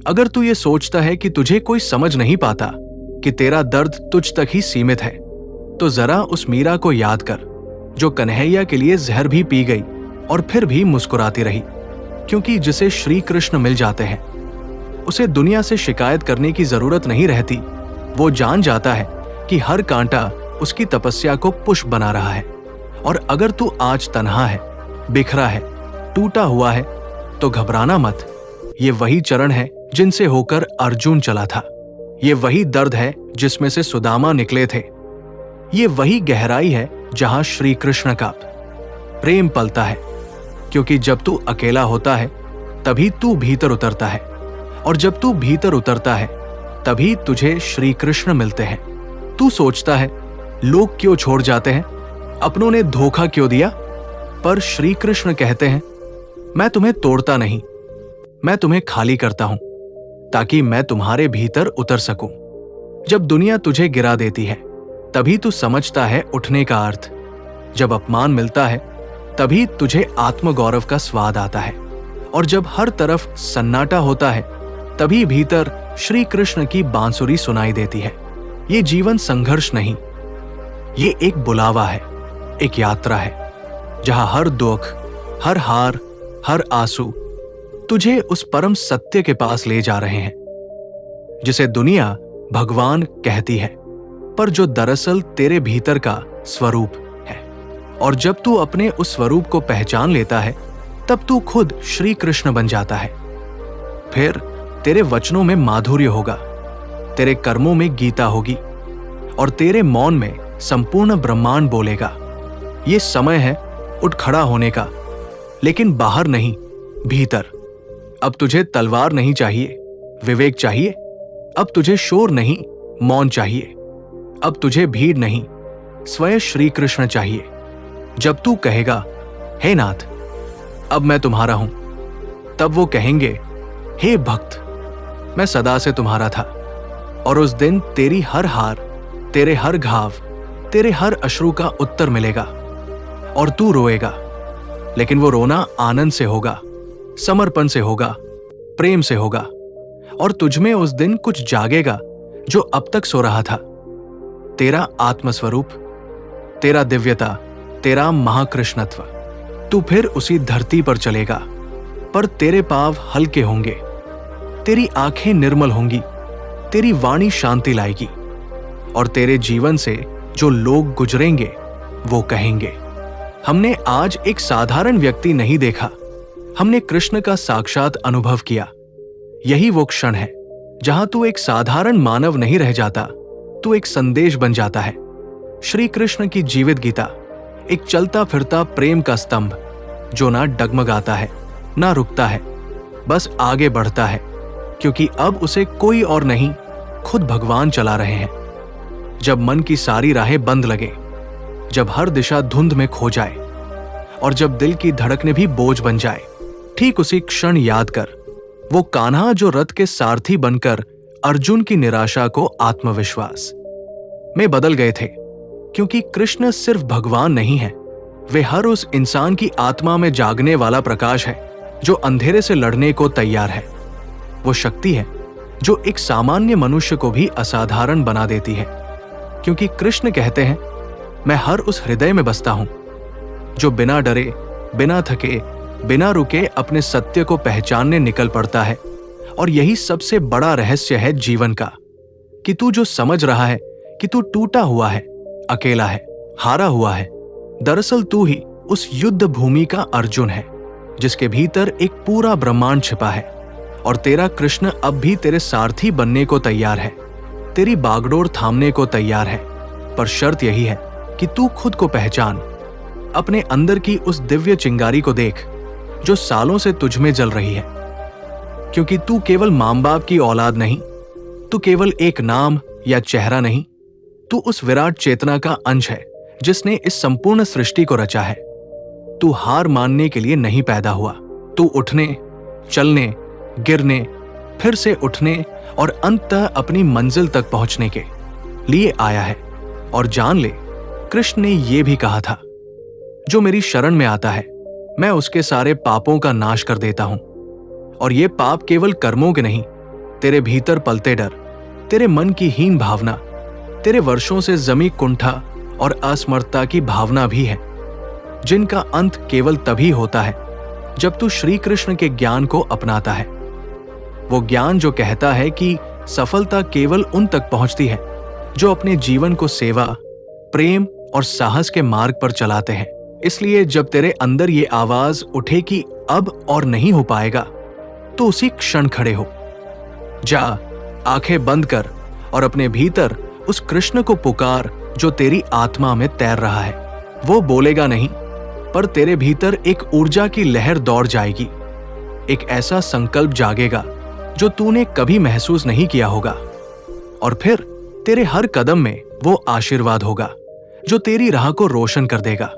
अगर तू ये सोचता है कि तुझे कोई समझ नहीं पाता, कि तेरा दर्द तुझ तक ही सीमित है, तो जरा उस मीरा को याद कर जो कन्हैया के लिए जहर भी पी गई और फिर भी मुस्कुराती रही, क्योंकि जिसे श्री कृष्ण मिल जाते हैं उसे दुनिया से शिकायत करने की जरूरत नहीं रहती। वो जान जाता है कि हर कांटा उसकी तपस्या को पुष्प बना रहा है। और अगर तू आज तन्हा है, बिखरा है, टूटा हुआ है, तो घबराना मत। ये वही चरण है जिनसे होकर अर्जुन चला था। ये वही दर्द है जिसमें से सुदामा निकले थे। ये वही गहराई है जहां श्री कृष्ण का प्रेम पलता है, क्योंकि जब तू अकेला होता है तभी तू भीतर उतरता है, और जब तू भीतर उतरता है तभी तुझे श्री कृष्ण मिलते हैं। तू सोचता है लोग क्यों छोड़ जाते हैं, अपनों ने धोखा क्यों दिया, पर श्री कृष्ण कहते हैं मैं तुम्हें तोड़ता नहीं, मैं तुम्हें खाली करता हूं ताकि मैं तुम्हारे भीतर उतर सकूं। जब दुनिया तुझे गिरा देती है तभी तू समझता है उठने का अर्थ। जब अपमान मिलता है तभी तुझे आत्मगौरव का स्वाद आता है, और जब हर तरफ सन्नाटा होता है तभी भीतर श्री कृष्ण की बांसुरी सुनाई देती है। ये जीवन संघर्ष नहीं, ये एक बुलावा है, एक यात्रा है जहां हर दुख, हर हार, हर आंसू तुझे उस परम सत्य के पास ले जा रहे हैं जिसे दुनिया भगवान कहती है, पर जो दरअसल तेरे भीतर का स्वरूप है। और जब तू अपने उस स्वरूप को पहचान लेता है तब तू खुद श्री कृष्ण बन जाता है। फिर तेरे वचनों में माधुर्य होगा, तेरे कर्मों में गीता होगी, और तेरे मौन में संपूर्ण ब्रह्मांड बोलेगा। ये समय है उठ खड़ा होने का, लेकिन बाहर नहीं, भीतर। अब तुझे तलवार नहीं चाहिए, विवेक चाहिए। अब तुझे शोर नहीं, मौन चाहिए। अब तुझे भीड़ नहीं, स्वयं श्री कृष्ण चाहिए। जब तू कहेगा हे नाथ अब मैं तुम्हारा हूं, तब वो कहेंगे हे भक्त मैं सदा से तुम्हारा था। और उस दिन तेरी हर हार, तेरे हर घाव, तेरे हर अश्रु का उत्तर मिलेगा, और तू रोएगा, लेकिन वो रोना आनंद से होगा, समर्पण से होगा, प्रेम से होगा। और तुझमें उस दिन कुछ जागेगा जो अब तक सो रहा था। तेरा आत्मस्वरूप, तेरा दिव्यता, तेरा महाकृष्णत्व। तू फिर उसी धरती पर चलेगा, पर तेरे पांव हल्के होंगे, तेरी आंखें निर्मल होंगी, तेरी वाणी शांति लाएगी, और तेरे जीवन से जो लोग गुजरेंगे वो कहेंगे हमने आज एक साधारण व्यक्ति नहीं देखा, हमने कृष्ण का साक्षात अनुभव किया। यही वो क्षण है जहां तू एक साधारण मानव नहीं रह जाता, तू एक संदेश बन जाता है। श्री कृष्ण की जीवित गीता, एक चलता फिरता प्रेम का स्तंभ जो ना डगमगाता है, ना रुकता है, बस आगे बढ़ता है, क्योंकि अब उसे कोई और नहीं, खुद भगवान चला रहे हैं। जब मन की सारी राहें बंद लगे, जब हर दिशा धुंध में खो जाए, और जब दिल की धड़कने भी बोझ बन जाए, ठीक उसी क्षण याद कर वो कान्हा जो रथ के सारथी बनकर अर्जुन की निराशा को आत्मविश्वास में बदल गए थे। क्योंकि कृष्ण सिर्फ भगवान नहीं है, वे हर उस इंसान की आत्मा में जागने वाला प्रकाश है जो अंधेरे से लड़ने को तैयार है। वो शक्ति है जो एक सामान्य मनुष्य को भी असाधारण बना देती है। क्योंकि कृष्ण कहते हैं मैं हर उस हृदय में बसता हूं जो बिना डरे, बिना थके, बिना रुके अपने सत्य को पहचानने निकल पड़ता है। और यही सबसे बड़ा रहस्य है जीवन का, कि तू जो समझ रहा है कि तू टूटा हुआ है, अकेला है, हारा हुआ है, दरअसल तू ही उस युद्ध भूमि का अर्जुन है जिसके भीतर एक पूरा ब्रह्मांड छिपा है। और तेरा कृष्ण अब भी तेरे सारथी बनने को तैयार है, तेरी बागडोर थामने को तैयार है। पर शर्त यही है कि तू खुद को पहचान, अपने अंदर की उस दिव्य चिंगारी को देख जो सालों से तुझ में जल रही है। क्योंकि तू केवल मां बाप की औलाद नहीं, तू केवल एक नाम या चेहरा नहीं, तू उस विराट चेतना का अंश है जिसने इस संपूर्ण सृष्टि को रचा है। तू हार मानने के लिए नहीं पैदा हुआ, तू उठने, चलने, गिरने, फिर से उठने और अंततः अपनी मंजिल तक पहुंचने के लिए आया है। और जान ले, कृष्ण ने यह भी कहा था, जो मेरी शरण में आता है मैं उसके सारे पापों का नाश कर देता हूं। और ये पाप केवल कर्मों के नहीं, तेरे भीतर पलते डर, तेरे मन की हीन भावना, तेरे वर्षों से जमी कुंठा और असमर्थता की भावना भी है, जिनका अंत केवल तभी होता है जब तू श्री कृष्ण के ज्ञान को अपनाता है। वो ज्ञान जो कहता है कि सफलता केवल उन तक पहुंचती है जो अपने जीवन को सेवा, प्रेम और साहस के मार्ग पर चलाते हैं। इसलिए जब तेरे अंदर ये आवाज उठे कि अब और नहीं हो पाएगा, तो उसी क्षण खड़े हो जा, आंखें बंद कर और अपने भीतर उस कृष्ण को पुकार जो तेरी आत्मा में तैर रहा है। वो बोलेगा नहीं, पर तेरे भीतर एक ऊर्जा की लहर दौड़ जाएगी। एक ऐसा संकल्प जागेगा जो तूने कभी महसूस नहीं किया होगा, और फिर तेरे हर कदम में वो आशीर्वाद होगा जो तेरी राह को रोशन कर देगा।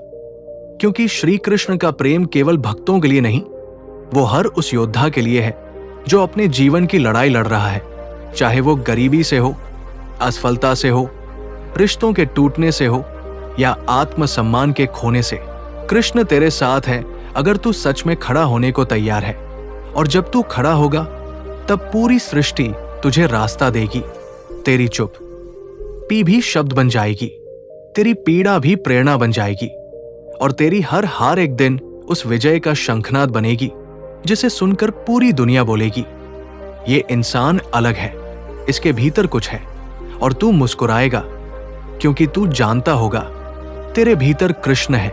क्योंकि श्री कृष्ण का प्रेम केवल भक्तों के लिए नहीं, वो हर उस योद्धा के लिए है जो अपने जीवन की लड़ाई लड़ रहा है, चाहे वो गरीबी से हो, असफलता से हो, रिश्तों के टूटने से हो या आत्मसम्मान के खोने से। कृष्ण तेरे साथ है अगर तू सच में खड़ा होने को तैयार है, और जब तू खड़ा होगा तब पूरी सृष्टि तुझे रास्ता देगी। तेरी चुप पी भी शब्द बन जाएगी, तेरी पीड़ा भी प्रेरणा बन जाएगी, और तेरी हर हार एक दिन उस विजय का शंखनाद बनेगी जिसे सुनकर पूरी दुनिया बोलेगी, ये इंसान अलग है, इसके भीतर कुछ है। और तू मुस्कुराएगा क्योंकि तू जानता होगा तेरे भीतर कृष्ण है,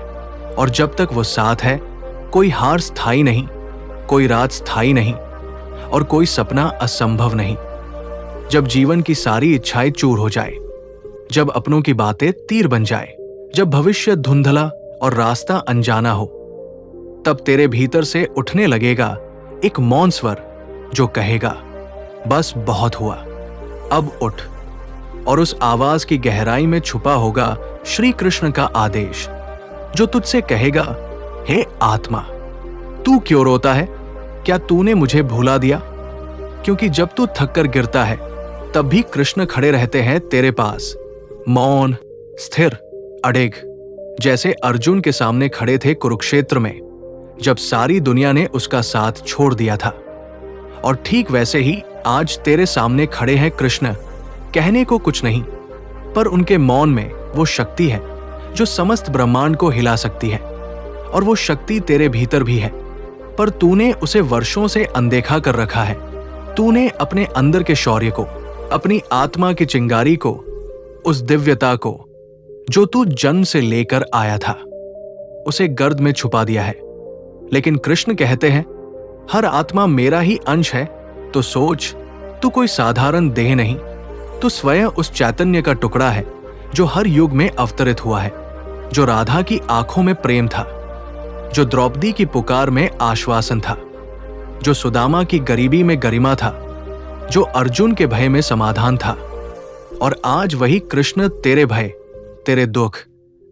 और जब तक वो साथ है कोई हार स्थायी नहीं, कोई रात स्थायी नहीं, और कोई सपना असंभव नहीं। जब जीवन की सारी इच्छाएं चूर हो जाए, जब अपनों की बातें तीर बन जाए, जब भविष्य धुंधला और रास्ता अनजाना हो, तब तेरे भीतर से उठने लगेगा एक मौन स्वर जो कहेगा, बस बहुत हुआ, अब उठ। और उस आवाज की गहराई में छुपा होगा श्री कृष्ण का आदेश जो तुझसे कहेगा, हे आत्मा, तू क्यों रोता है? क्या तूने मुझे भुला दिया? क्योंकि जब तू थक कर गिरता है तब भी कृष्ण खड़े रहते हैं तेरे पास, मौन, स्थिर, अड़िग, जैसे अर्जुन के सामने खड़े थे कुरुक्षेत्र में जब सारी दुनिया ने उसका साथ छोड़ दिया था। और ठीक वैसे ही आज तेरे सामने खड़े हैं कृष्ण, कहने को कुछ नहीं, पर उनके मौन में वो शक्ति है जो समस्त ब्रह्मांड को हिला सकती है। और वो शक्ति तेरे भीतर भी है, पर तूने उसे वर्षों से अनदेखा कर रखा है। तूने अपने अंदर के शौर्य को, अपनी आत्मा की चिंगारी को, उस दिव्यता को जो तू जन्म से लेकर आया था, उसे गर्द में छुपा दिया है। लेकिन कृष्ण कहते हैं, हर आत्मा मेरा ही अंश है, तो सोच, तू कोई साधारण देह नहीं, तू स्वयं उस चैतन्य का टुकड़ा है जो हर युग में अवतरित हुआ है, जो राधा की आंखों में प्रेम था, जो द्रौपदी की पुकार में आश्वासन था, जो सुदामा की गरीबी में गरिमा था, जो अर्जुन के भय में समाधान था। और आज वही कृष्ण तेरे भय, तेरे दुख,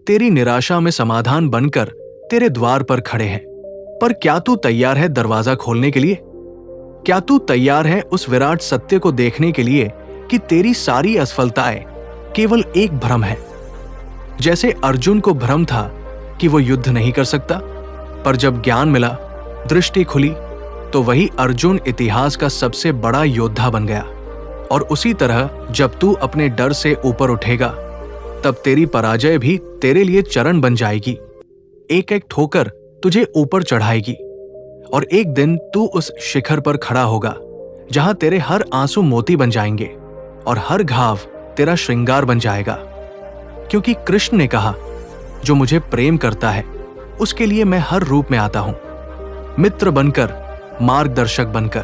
तेरी निराशा में समाधान बनकर तेरे द्वार पर खड़े हैं। पर क्या तू तैयार है दरवाजा खोलने के लिए? क्या तू तैयार है उस विराट सत्य को देखने के लिए कि तेरी सारी असफलताएं केवल एक भ्रम है? जैसे अर्जुन को भ्रम था कि वो युद्ध नहीं कर सकता, पर जब ज्ञान मिला, दृष्टि खुली, तो वही अर्जुन इतिहास का सबसे बड़ा योद्धा बन गया। और उसी तरह जब तू अपने डर से ऊपर उठेगा, तब तेरी पराजय भी तेरे लिए चरण बन जाएगी, एक एक ठोकर तुझे ऊपर चढ़ाएगी। और एक दिन तू उस शिखर पर खड़ा होगा जहां तेरे हर आंसू मोती बन जाएंगे और हर घाव तेरा श्रृंगार बन जाएगा। क्योंकि कृष्ण ने कहा, जो मुझे प्रेम करता है उसके लिए मैं हर रूप में आता हूं, मित्र बनकर, मार्गदर्शक बनकर,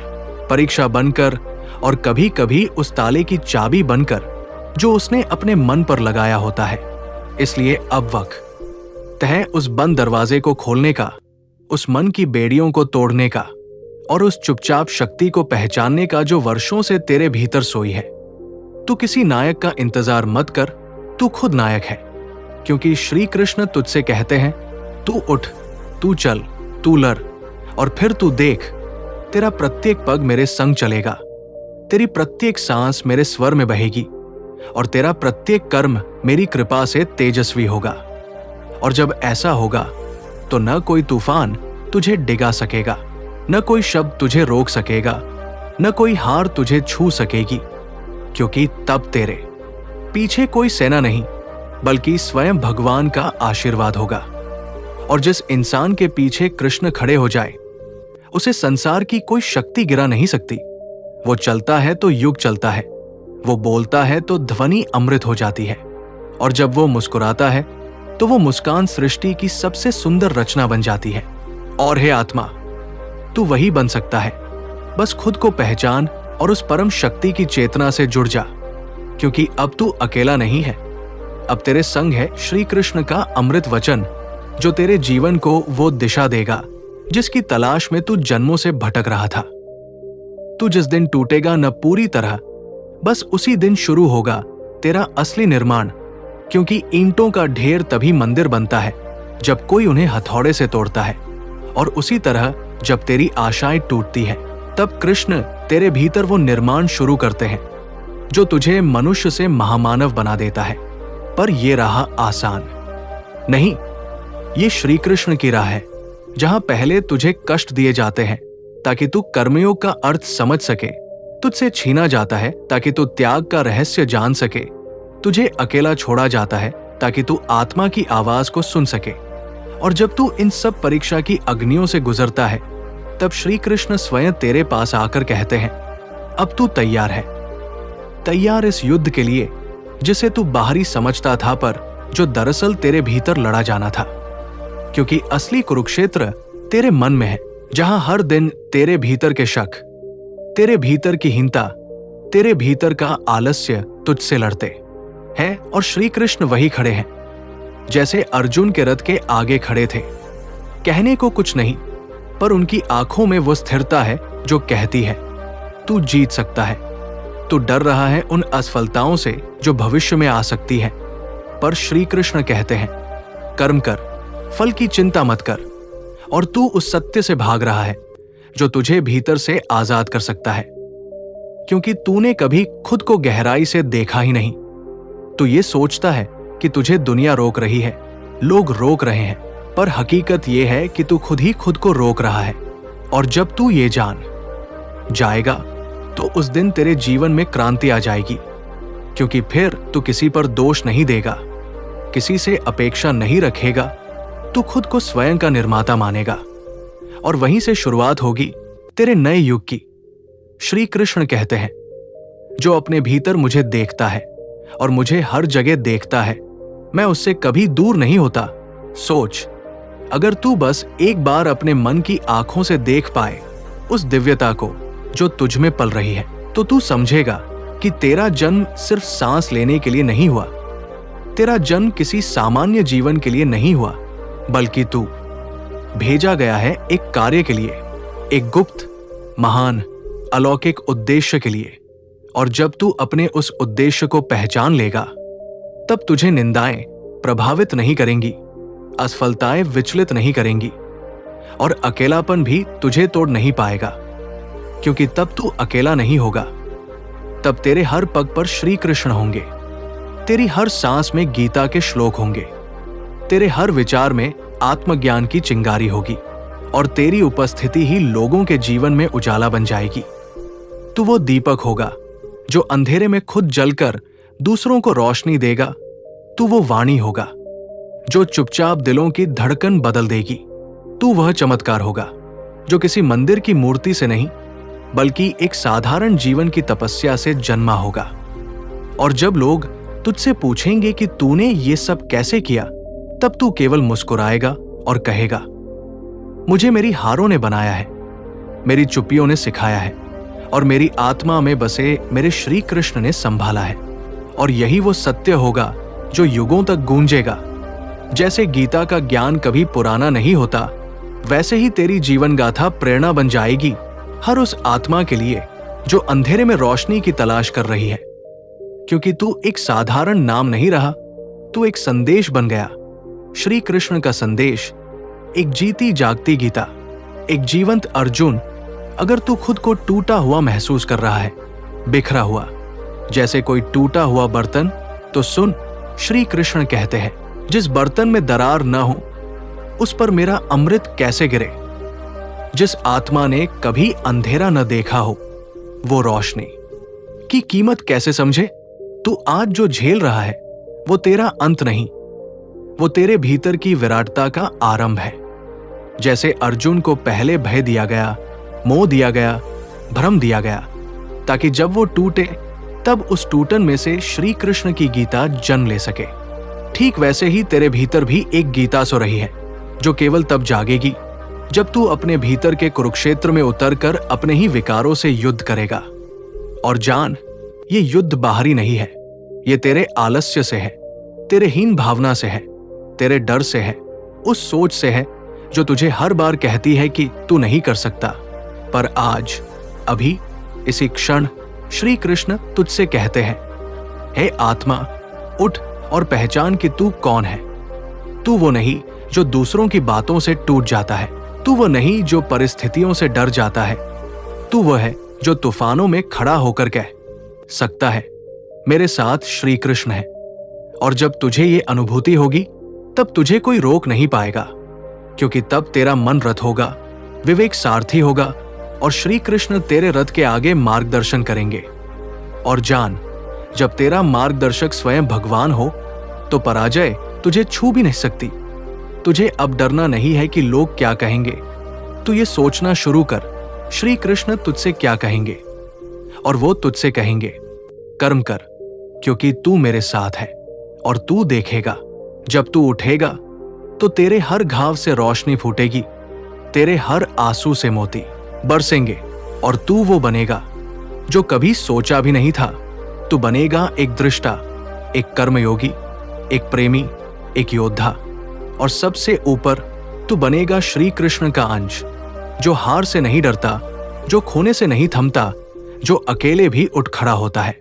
परीक्षा बनकर, और कभी कभी उस ताले की चाबी बनकर जो उसने अपने मन पर लगाया होता है। इसलिए अब वक्त है उस बंद दरवाजे को खोलने का, उस मन की बेड़ियों को तोड़ने का, और उस चुपचाप शक्ति को पहचानने का जो वर्षों से तेरे भीतर सोई है। तू किसी नायक का इंतजार मत कर, तू खुद नायक है। क्योंकि श्री कृष्ण तुझसे कहते हैं, तू उठ, तू चल, तू लड़, और फिर तू देख, तेरा प्रत्येक पग मेरे संग चलेगा, तेरी प्रत्येक सांस मेरे स्वर में बहेगी, और तेरा प्रत्येक कर्म मेरी कृपा से तेजस्वी होगा। और जब ऐसा होगा तो न कोई तूफान तुझे डिगा सकेगा, न कोई शब्द तुझे रोक सकेगा, न कोई हार तुझे छू सकेगी, क्योंकि तब तेरे पीछे कोई सेना नहीं, बल्कि स्वयं भगवान का आशीर्वाद होगा। और जिस इंसान के पीछे कृष्ण खड़े हो जाए, उसे संसार की कोई शक्ति गिरा नहीं सकती। वो चलता है तो युग चलता है, वो बोलता है तो ध्वनि अमृत हो जाती है, और जब वो मुस्कुराता है तो वो मुस्कान सृष्टि की सबसे सुंदर रचना बन जाती है। और हे आत्मा, तू वही बन सकता है। बस खुद को पहचान और उस परम शक्ति की चेतना से जुड़ जा, क्योंकि अब तू अकेला नहीं है। अब तेरे संग है श्री कृष्ण का अमृत वचन, जो तेरे जीवन को वो दिशा देगा जिसकी तलाश में तू जन्मों से भटक रहा था। तू जिस दिन टूटेगा न पूरी तरह, बस उसी दिन शुरू होगा तेरा असली निर्माण, क्योंकि ईंटों का ढेर तभी मंदिर बनता है जब कोई उन्हें हथौड़े से तोड़ता है। और उसी तरह जब तेरी आशाएं टूटती हैं, तब कृष्ण तेरे भीतर वो निर्माण शुरू करते हैं जो तुझे मनुष्य से महामानव बना देता है। पर यह राह आसान नहीं, ये श्री कृष्ण की राह है, जहां पहले तुझे कष्ट दिए जाते हैं ताकि तू कर्मयोग का अर्थ समझ सके, तुझसे छीना जाता है ताकि तू त्याग का रहस्य जान सके, तुझे अकेला छोड़ा जाता है ताकि तू आत्मा की आवाज को सुन सके। और जब तू इन सब परीक्षा की अग्नियों से गुजरता है, तब श्री कृष्ण स्वयं तेरे पास आकर कहते हैं, अब तू तैयार है, तैयार इस युद्ध के लिए जिसे तू बाहरी समझता था, पर जो दरअसल तेरे भीतर लड़ा जाना था। क्योंकि असली कुरुक्षेत्र तेरे मन में है, जहां हर दिन तेरे भीतर के शक, तेरे भीतर की हीनता, तेरे भीतर का आलस्य तुझसे लड़ते हैं। और श्री कृष्ण वही खड़े हैं, जैसे अर्जुन के रथ के आगे खड़े थे। कहने को कुछ नहीं, पर उनकी आंखों में वो स्थिरता है जो कहती है, तू जीत सकता है। तू डर रहा है उन असफलताओं से जो भविष्य में आ सकती है, पर श्री कृष्ण कहते हैं, कर्म कर, फल की चिंता मत कर। और तू उस सत्य से भाग रहा है जो तुझे भीतर से आजाद कर सकता है, क्योंकि तूने कभी खुद को गहराई से देखा ही नहीं। तू ये सोचता है कि तुझे दुनिया रोक रही है, लोग रोक रहे हैं, पर हकीकत यह है कि तू खुद ही खुद को रोक रहा है। और जब तू ये जान जाएगा तो उस दिन तेरे जीवन में क्रांति आ जाएगी, क्योंकि फिर तू किसी पर दोष नहीं देगा, किसी से अपेक्षा नहीं रखेगा, तू खुद को स्वयं का निर्माता मानेगा। और वहीं से शुरुआत होगी तेरे नए युग की। श्री कृष्ण कहते हैं, जो अपने भीतर मुझे देखता है और मुझे हर जगह देखता है, मैं उससे कभी दूर नहीं होता। सोच, अगर तू बस एक बार अपने मन की आंखों से देख पाए उस दिव्यता को जो तुझ में पल रही है, तो तू समझेगा कि तेरा जन्म सिर्फ सांस लेने के लिए नहीं हुआ, तेरा जन्म किसी सामान्य जीवन के लिए नहीं हुआ, बल्कि तू भेजा गया है एक कार्य के लिए, एक गुप्त, महान, अलौकिक उद्देश्य के लिए। और जब तू अपने उस उद्देश्य को पहचान लेगा, तब तुझे निंदाएं प्रभावित नहीं करेंगी, असफलताएं विचलित नहीं करेंगी, और अकेलापन भी तुझे तोड़ नहीं पाएगा, क्योंकि तब तू अकेला नहीं होगा। तब तेरे हर पग पर श्री कृष्ण होंगे, तेरी हर सांस में गीता के श्लोक होंगे, तेरे हर विचार में आत्मज्ञान की चिंगारी होगी, और तेरी उपस्थिति ही लोगों के जीवन में उजाला बन जाएगी। तू वो दीपक होगा जो अंधेरे में खुद जलकर दूसरों को रोशनी देगा। तू वो वाणी होगा जो चुपचाप दिलों की धड़कन बदल देगी। तू वह चमत्कार होगा जो किसी मंदिर की मूर्ति से नहीं, बल्कि एक साधारण जीवन की तपस्या से जन्मा होगा। और जब लोग तुझसे पूछेंगे कि तूने ये सब कैसे किया, तब तू केवल मुस्कुराएगा और कहेगा, मुझे मेरी हारों ने बनाया है, मेरी चुप्पियों ने सिखाया है, और मेरी आत्मा में बसे मेरे श्री कृष्ण ने संभाला है। और यही वो सत्य होगा जो युगों तक गूंजेगा। जैसे गीता का ज्ञान कभी पुराना नहीं होता, वैसे ही तेरी जीवन गाथा प्रेरणा बन जाएगी हर उस आत्मा के लिए जो अंधेरे में रोशनी की तलाश कर रही है। क्योंकि तू एक साधारण नाम नहीं रहा, तू एक संदेश बन गया। श्री कृष्ण का संदेश, एक जीती जागती गीता, एक जीवंत अर्जुन। अगर तू खुद को टूटा हुआ महसूस कर रहा है, बिखरा हुआ, जैसे कोई टूटा हुआ बर्तन, तो सुन, श्री कृष्ण कहते हैं, जिस बर्तन में दरार न हो उस पर मेरा अमृत कैसे गिरे। जिस आत्मा ने कभी अंधेरा न देखा हो वो रोशनी की कीमत कैसे समझे? तू आज जो झेल रहा है वो तेरा अंत नहीं, वो तेरे भीतर की विराटता का आरंभ है। जैसे अर्जुन को पहले भय दिया गया, मोह दिया गया, भ्रम दिया गया, ताकि जब वो टूटे तब उस टूटन में से श्री कृष्ण की गीता जन्म ले सके। ठीक वैसे ही तेरे भीतर भी एक गीता सो रही है, जो केवल तब जागेगी जब तू अपने भीतर के कुरुक्षेत्र में उतरकर अपने ही विकारों से युद्ध करेगा। और जान, ये युद्ध बाहरी नहीं है, ये तेरे आलस्य से है, तेरे हीन भावना से है, तेरे डर से है, उस सोच से है जो तुझे हर बार कहती है कि तू नहीं कर सकता। पर आज, अभी, इसी क्षण श्री कृष्ण तुझसे कहते हैं, हे आत्मा, उठ और पहचान कि तू कौन है। तू वो नहीं जो दूसरों की बातों से टूट जाता है, तू वो नहीं जो परिस्थितियों से डर जाता है, तू वो है जो तूफानों में खड़ा होकर कह सकता है, मेरे साथ श्री कृष्ण है। और जब तुझे ये अनुभूति होगी तब तुझे कोई रोक नहीं पाएगा, क्योंकि तब तेरा मन रथ होगा, विवेक सारथी होगा और श्री कृष्ण तेरे रथ के आगे मार्गदर्शन करेंगे। और जान, जब तेरा मार्गदर्शक स्वयं भगवान हो तो पराजय तुझे छू भी नहीं सकती। तुझे अब डरना नहीं है कि लोग क्या कहेंगे। तू ये सोचना शुरू कर, श्री कृष्ण तुझसे क्या कहेंगे। और वो तुझसे कहेंगे, कर्म कर, क्योंकि तू मेरे साथ है। और तू देखेगा, जब तू उठेगा तो तेरे हर घाव से रोशनी फूटेगी, तेरे हर आंसू से मोती बरसेंगे, और तू वो बनेगा जो कभी सोचा भी नहीं था। तू बनेगा एक दृष्टा, एक कर्मयोगी, एक प्रेमी, एक योद्धा, और सबसे ऊपर तू बनेगा श्री कृष्ण का अंश, जो हार से नहीं डरता, जो खोने से नहीं थमता, जो अकेले भी उठ खड़ा होता है,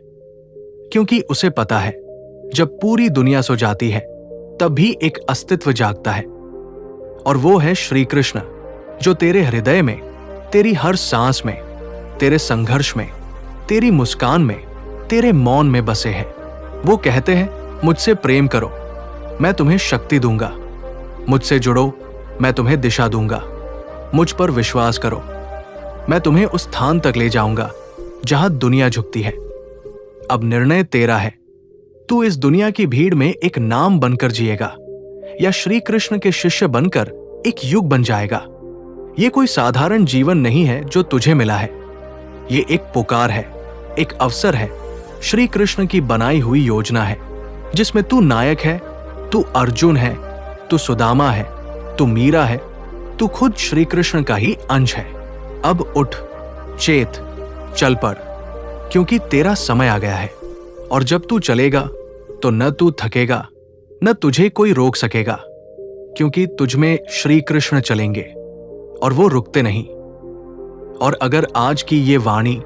क्योंकि उसे पता है जब पूरी दुनिया सो जाती है तब भी एक अस्तित्व जागता है। और वो है श्री कृष्ण, जो तेरे हृदय में, तेरी हर सांस में, तेरे संघर्ष में, तेरी मुस्कान में, तेरे मौन में बसे हैं। वो कहते हैं, मुझसे प्रेम करो, मैं तुम्हें शक्ति दूंगा, मुझसे जुड़ो, मैं तुम्हें दिशा दूंगा, मुझ पर विश्वास करो, मैं तुम्हें उस स्थान तक ले जाऊंगा जहां दुनिया झुकती है। अब निर्णय तेरा है, तू इस दुनिया की भीड़ में एक नाम बनकर जिएगा या श्री कृष्ण के शिष्य बनकर एक युग बन जाएगा। ये कोई साधारण जीवन नहीं है जो तुझे मिला है, ये एक पुकार है, एक अवसर है, श्री कृष्ण की बनाई हुई योजना है, जिसमें तू नायक है, तू अर्जुन है, तू सुदामा है, तू मीरा है, तू खुद श्री कृष्ण का ही अंश है। अब उठ, चेत, चल पड़, क्योंकि तेरा समय आ गया है। और जब तू चलेगा तो न तू थकेगा, न तुझे कोई रोक सकेगा, क्योंकि तुझमें श्री कृष्ण चलेंगे और वो रुकते नहीं। और अगर आज की ये वाणी,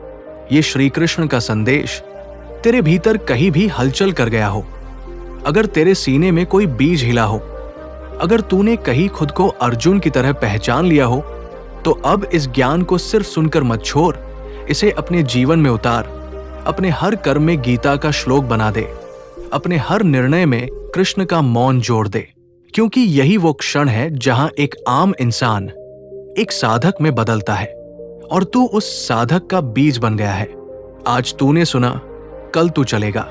ये श्री कृष्ण का संदेश तेरे भीतर कहीं भी हलचल कर गया हो, अगर तेरे सीने में कोई बीज हिला हो, अगर तूने कहीं खुद को अर्जुन की तरह पहचान लिया हो, तो अब इस ज्ञान को सिर्फ सुनकर मत छोड़, इसे अपने जीवन में उतार, अपने हर कर्म में गीता का श्लोक बना दे, अपने हर निर्णय में कृष्ण का मौन जोड़ दे, क्योंकि यही वो क्षण है जहां एक आम इंसान एक साधक में बदलता है और तू उस साधक का बीज बन गया है। आज तूने सुना, कल तू चलेगा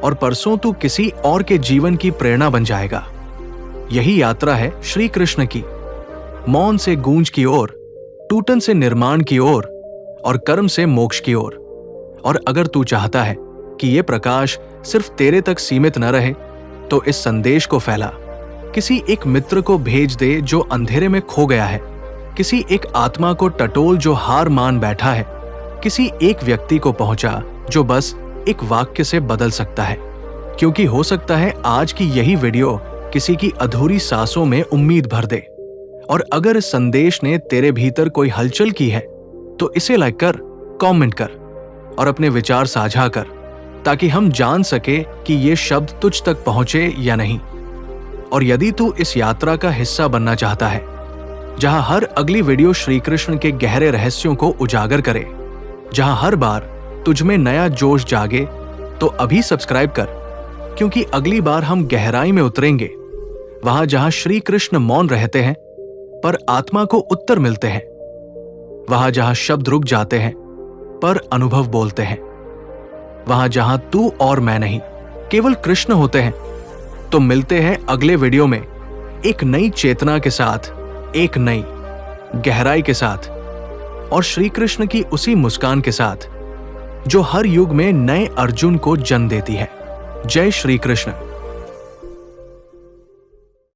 और परसों तू किसी और के जीवन की प्रेरणा बन जाएगा। यही यात्रा है श्री कृष्ण की, मौन से गूंज की ओर, टूटन से निर्माण की ओर और कर्म से मोक्ष की ओर। और अगर तू चाहता है कि ये प्रकाश सिर्फ तेरे तक सीमित न रहे, तो इस संदेश को फैला, किसी एक मित्र को भेज दे जो अंधेरे में खो गया है, किसी एक आत्मा को टटोल जो हार मान बैठा है, किसी एक व्यक्ति को पहुंचा जो बस एक वाक्य से बदल सकता है, क्योंकि हो सकता है आज की यही वीडियो किसी की अधूरी सांसों में उम्मीद भर दे। और अगर इस संदेश ने तेरे भीतर कोई हलचल की है तो इसे लाइक कर, कमेंट कर और अपने विचार साझा कर, ताकि हम जान सके कि ये शब्द तुझ तक पहुंचे या नहीं। और यदि तू इस यात्रा का हिस्सा बनना चाहता है, जहां हर अगली वीडियो श्री कृष्ण के गहरे रहस्यों को उजागर करे, जहां हर बार तुझ में नया जोश जागे, तो अभी सब्सक्राइब कर, क्योंकि अगली बार हम गहराई में उतरेंगे, वहां जहां श्री कृष्ण मौन रहते हैं पर आत्मा को उत्तर मिलते हैं, वहां जहां शब्द रुक जाते हैं पर अनुभव बोलते हैं। वहां जहां तू और मैं नहीं, केवल कृष्ण होते हैं। तो मिलते हैं अगले वीडियो में एक नई चेतना के साथ, एक नई गहराई के साथ और श्री कृष्ण की उसी मुस्कान के साथ जो हर युग में नए अर्जुन को जन्म देती है। जय श्री कृष्ण।